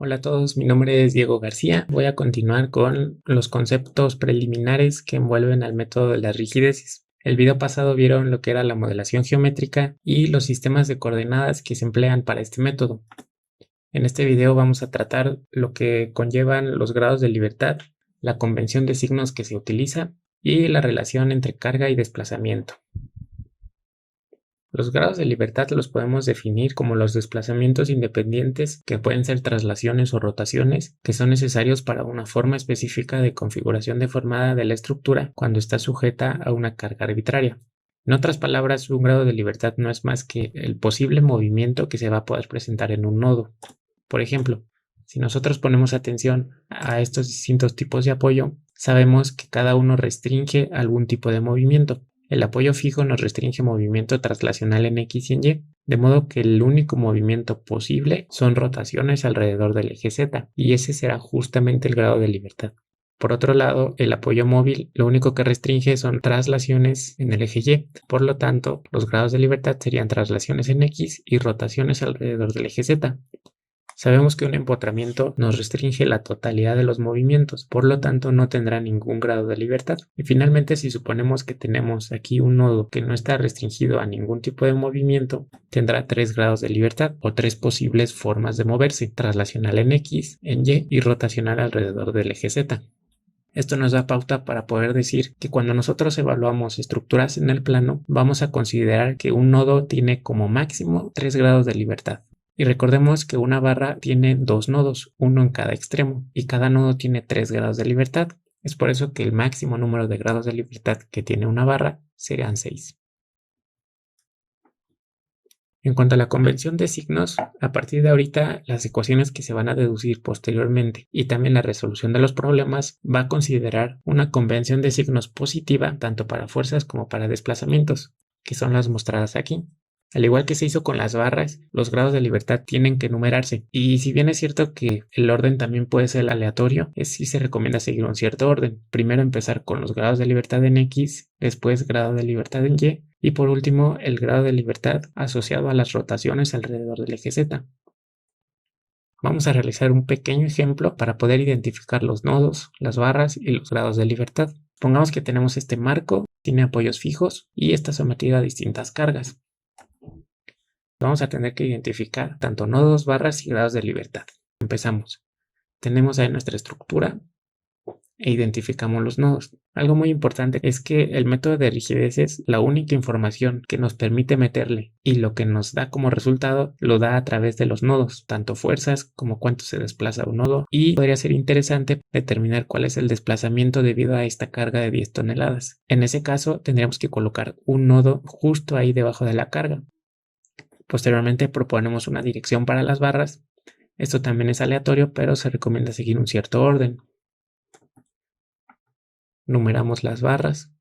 Hola a todos, mi nombre es Diego García. Voy a continuar con los conceptos preliminares que envuelven al método de las rigideces. El video pasado vieron lo que era la modelación geométrica y los sistemas de coordenadas que se emplean para este método. En este video vamos a tratar lo que conllevan los grados de libertad, la convención de signos que se utiliza y la relación entre carga y desplazamiento. Los grados de libertad los podemos definir como los desplazamientos independientes que pueden ser traslaciones o rotaciones que son necesarios para una forma específica de configuración deformada de la estructura cuando está sujeta a una carga arbitraria. En otras palabras, un grado de libertad no es más que el posible movimiento que se va a poder presentar en un nodo. Por ejemplo, si nosotros ponemos atención a estos distintos tipos de apoyo, sabemos que cada uno restringe algún tipo de movimiento. El apoyo fijo nos restringe movimiento traslacional en X y en Y, de modo que el único movimiento posible son rotaciones alrededor del eje Z, y ese será justamente el grado de libertad. Por otro lado, el apoyo móvil lo único que restringe son traslaciones en el eje Y, por lo tanto, los grados de libertad serían traslaciones en X y rotaciones alrededor del eje Z. Sabemos que un empotramiento nos restringe la totalidad de los movimientos, por lo tanto no tendrá ningún grado de libertad. Y finalmente, si suponemos que tenemos aquí un nodo que no está restringido a ningún tipo de movimiento, tendrá 3 grados de libertad o 3 posibles formas de moverse: traslacional en X, en Y y rotacional alrededor del eje Z. Esto nos da pauta para poder decir que cuando nosotros evaluamos estructuras en el plano, vamos a considerar que un nodo tiene como máximo 3 grados de libertad. Y recordemos que una barra tiene 2 nodos, uno en cada extremo, y cada nodo tiene 3 grados de libertad. Es por eso que el máximo número de grados de libertad que tiene una barra serían 6. En cuanto a la convención de signos, a partir de ahorita las ecuaciones que se van a deducir posteriormente y también la resolución de los problemas va a considerar una convención de signos positiva tanto para fuerzas como para desplazamientos, que son las mostradas aquí. Al igual que se hizo con las barras, los grados de libertad tienen que numerarse, y si bien es cierto que el orden también puede ser aleatorio, sí se recomienda seguir un cierto orden. Primero empezar con los grados de libertad en X, después grado de libertad en Y por último el grado de libertad asociado a las rotaciones alrededor del eje Z. Vamos a realizar un pequeño ejemplo para poder identificar los nodos, las barras y los grados de libertad. Pongamos que tenemos este marco, tiene apoyos fijos y está sometido a distintas cargas. Vamos a tener que identificar tanto nodos, barras y grados de libertad. Empezamos. Tenemos ahí nuestra estructura e identificamos los nodos. Algo muy importante es que el método de rigideces, la única información que nos permite meterle y lo que nos da como resultado lo da a través de los nodos, tanto fuerzas como cuánto se desplaza un nodo, y podría ser interesante determinar cuál es el desplazamiento debido a esta carga de 10 toneladas. En ese caso tendríamos que colocar un nodo justo ahí debajo de la carga. Posteriormente proponemos una dirección para las barras. Esto también es aleatorio, pero se recomienda seguir un cierto orden. Numeramos las barras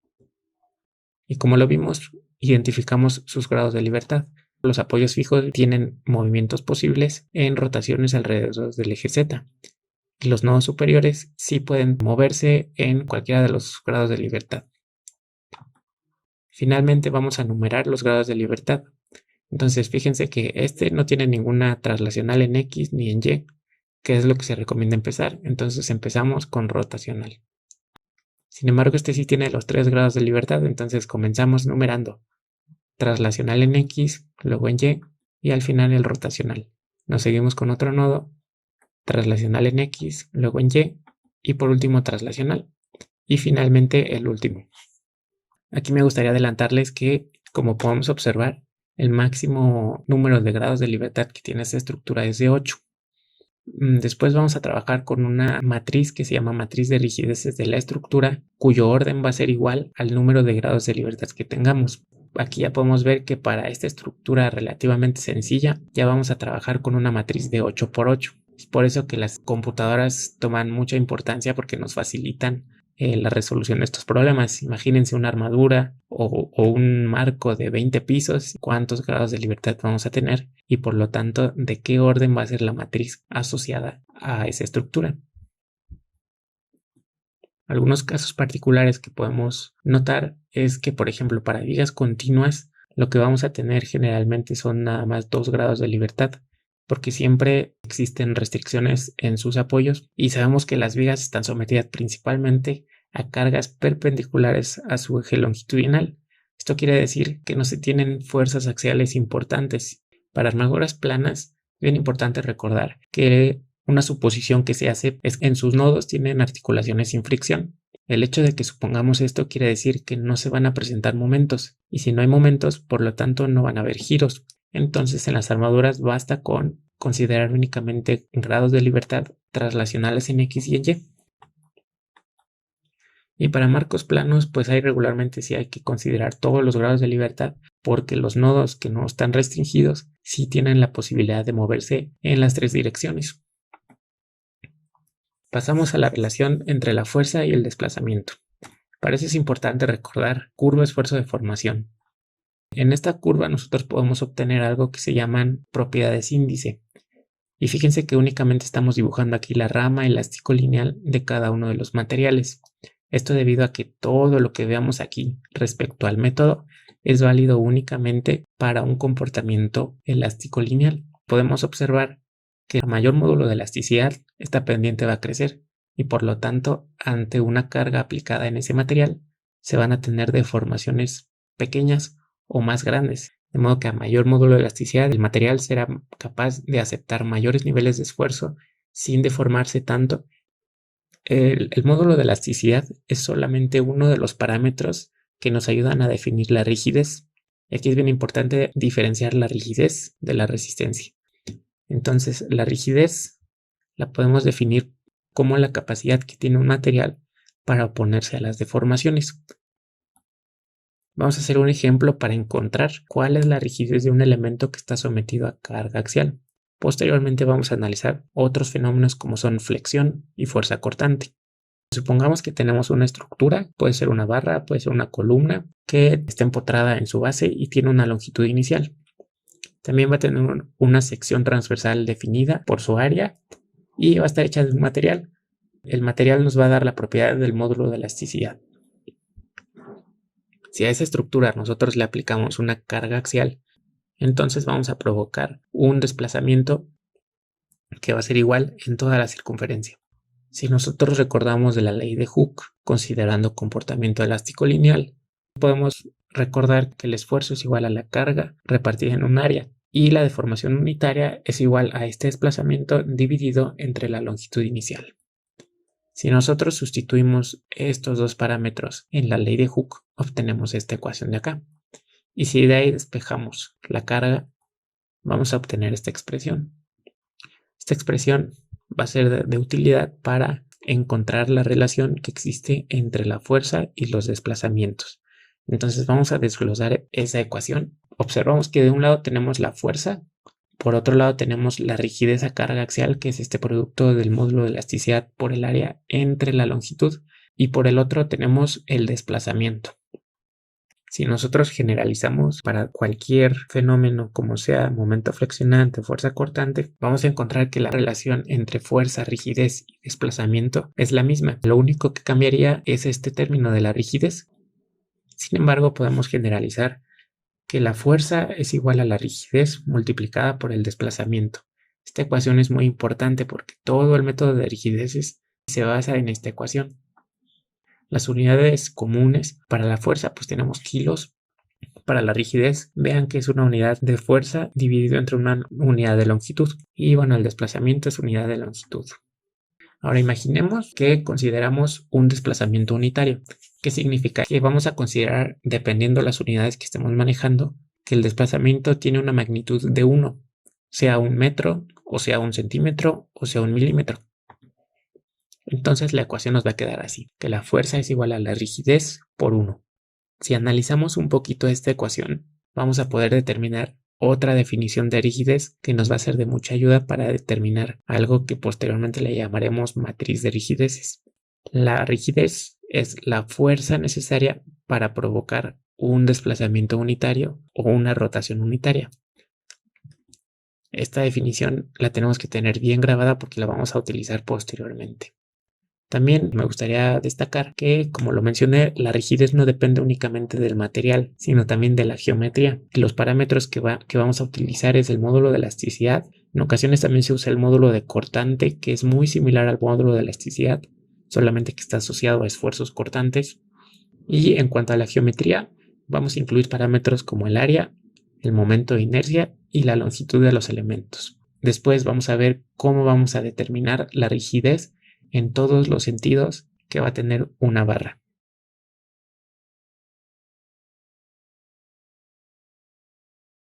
y, como lo vimos, identificamos sus grados de libertad. Los apoyos fijos tienen movimientos posibles en rotaciones alrededor del eje Z, y los nodos superiores sí pueden moverse en cualquiera de los grados de libertad. Finalmente vamos a numerar los grados de libertad. Entonces fíjense que este no tiene ninguna traslacional en X ni en Y, que es lo que se recomienda empezar. Entonces empezamos con rotacional. Sin embargo, este sí tiene los 3 grados de libertad, entonces comenzamos numerando traslacional en X, luego en Y y al final el rotacional. Nos seguimos con otro nodo, traslacional en X, luego en y por último traslacional. Y finalmente el último. Aquí me gustaría adelantarles que, como podemos observar, el máximo número de grados de libertad que tiene esta estructura es de 8. Después vamos a trabajar con una matriz que se llama matriz de rigideces de la estructura, cuyo orden va a ser igual al número de grados de libertad que tengamos. Aquí ya podemos ver que para esta estructura relativamente sencilla ya vamos a trabajar con una matriz de 8 por 8. Es por eso que las computadoras toman mucha importancia, porque nos facilitan la resolución de estos problemas. Imagínense una armadura o un marco de 20 pisos, cuántos grados de libertad vamos a tener y por lo tanto de qué orden va a ser la matriz asociada a esa estructura. Algunos casos particulares que podemos notar es que, por ejemplo, para vigas continuas lo que vamos a tener generalmente son nada más 2 grados de libertad, porque siempre existen restricciones en sus apoyos y sabemos que las vigas están sometidas principalmente a cargas perpendiculares a su eje longitudinal. Esto quiere decir que no se tienen fuerzas axiales importantes. Para armaduras planas, es bien importante recordar que una suposición que se hace es que en sus nodos tienen articulaciones sin fricción. El hecho de que supongamos esto quiere decir que no se van a presentar momentos, y si no hay momentos, por lo tanto no van a haber giros. Entonces en las armaduras basta con considerar únicamente grados de libertad traslacionales en X y en Y. Y para marcos planos, pues ahí regularmente sí hay que considerar todos los grados de libertad, porque los nodos que no están restringidos sí tienen la posibilidad de moverse en las tres direcciones. Pasamos a la relación entre la fuerza y el desplazamiento. Para eso es importante recordar curva esfuerzo de formación. En esta curva nosotros podemos obtener algo que se llaman propiedades índice. Y fíjense que únicamente estamos dibujando aquí la rama elástico lineal de cada uno de los materiales. Esto debido a que todo lo que veamos aquí respecto al método es válido únicamente para un comportamiento elástico lineal. Podemos observar que a mayor módulo de elasticidad, esta pendiente va a crecer y por lo tanto, ante una carga aplicada en ese material, se van a tener deformaciones pequeñas o más grandes. De modo que a mayor módulo de elasticidad, el material será capaz de aceptar mayores niveles de esfuerzo sin deformarse tanto. El módulo de elasticidad es solamente uno de los parámetros que nos ayudan a definir la rigidez. Y aquí es bien importante diferenciar la rigidez de la resistencia. Entonces, la rigidez la podemos definir como la capacidad que tiene un material para oponerse a las deformaciones. Vamos a hacer un ejemplo para encontrar cuál es la rigidez de un elemento que está sometido a carga axial. Posteriormente vamos a analizar otros fenómenos como son flexión y fuerza cortante. Supongamos que tenemos una estructura, puede ser una barra, puede ser una columna, que está empotrada en su base y tiene una longitud inicial. También va a tener una sección transversal definida por su área y va a estar hecha de un material. El material nos va a dar la propiedad del módulo de elasticidad. Si a esa estructura nosotros le aplicamos una carga axial, entonces vamos a provocar un desplazamiento que va a ser igual en toda la circunferencia. Si nosotros recordamos de la ley de Hooke, considerando comportamiento elástico lineal, podemos recordar que el esfuerzo es igual a la carga repartida en un área y la deformación unitaria es igual a este desplazamiento dividido entre la longitud inicial. Si nosotros sustituimos estos dos parámetros en la ley de Hooke, obtenemos esta ecuación de acá. Y si de ahí despejamos la carga, vamos a obtener esta expresión. Esta expresión va a ser de utilidad para encontrar la relación que existe entre la fuerza y los desplazamientos. Entonces vamos a desglosar esa ecuación. Observamos que de un lado tenemos la fuerza, por otro lado tenemos la rigidez a carga axial, que es este producto del módulo de elasticidad por el área entre la longitud, y por el otro tenemos el desplazamiento. Si nosotros generalizamos para cualquier fenómeno, como sea momento flexionante o fuerza cortante, vamos a encontrar que la relación entre fuerza, rigidez y desplazamiento es la misma. Lo único que cambiaría es este término de la rigidez. Sin embargo, podemos generalizar que la fuerza es igual a la rigidez multiplicada por el desplazamiento. Esta ecuación es muy importante porque todo el método de rigideces se basa en esta ecuación. Las unidades comunes para la fuerza pues tenemos kilos. Para la rigidez vean que es una unidad de fuerza dividido entre una unidad de longitud. Y bueno, el desplazamiento es unidad de longitud. Ahora imaginemos que consideramos un desplazamiento unitario. ¿Qué significa? Que vamos a considerar, dependiendo de las unidades que estemos manejando, que el desplazamiento tiene una magnitud de 1, sea 1 metro, o sea 1 centímetro, o sea 1 milímetro. Entonces la ecuación nos va a quedar así, que la fuerza es igual a la rigidez por 1. Si analizamos un poquito esta ecuación, vamos a poder determinar otra definición de rigidez que nos va a ser de mucha ayuda para determinar algo que posteriormente le llamaremos matriz de rigideces. La rigidez es la fuerza necesaria para provocar un desplazamiento unitario o una rotación unitaria. Esta definición la tenemos que tener bien grabada porque la vamos a utilizar posteriormente. También me gustaría destacar que, como lo mencioné, la rigidez no depende únicamente del material, sino también de la geometría. Los parámetros que vamos a utilizar es el módulo de elasticidad. En ocasiones también se usa el módulo de cortante, que es muy similar al módulo de elasticidad, solamente que está asociado a esfuerzos cortantes. Y en cuanto a la geometría, vamos a incluir parámetros como el área, el momento de inercia y la longitud de los elementos. Después vamos a ver cómo vamos a determinar la rigidez en todos los sentidos que va a tener una barra.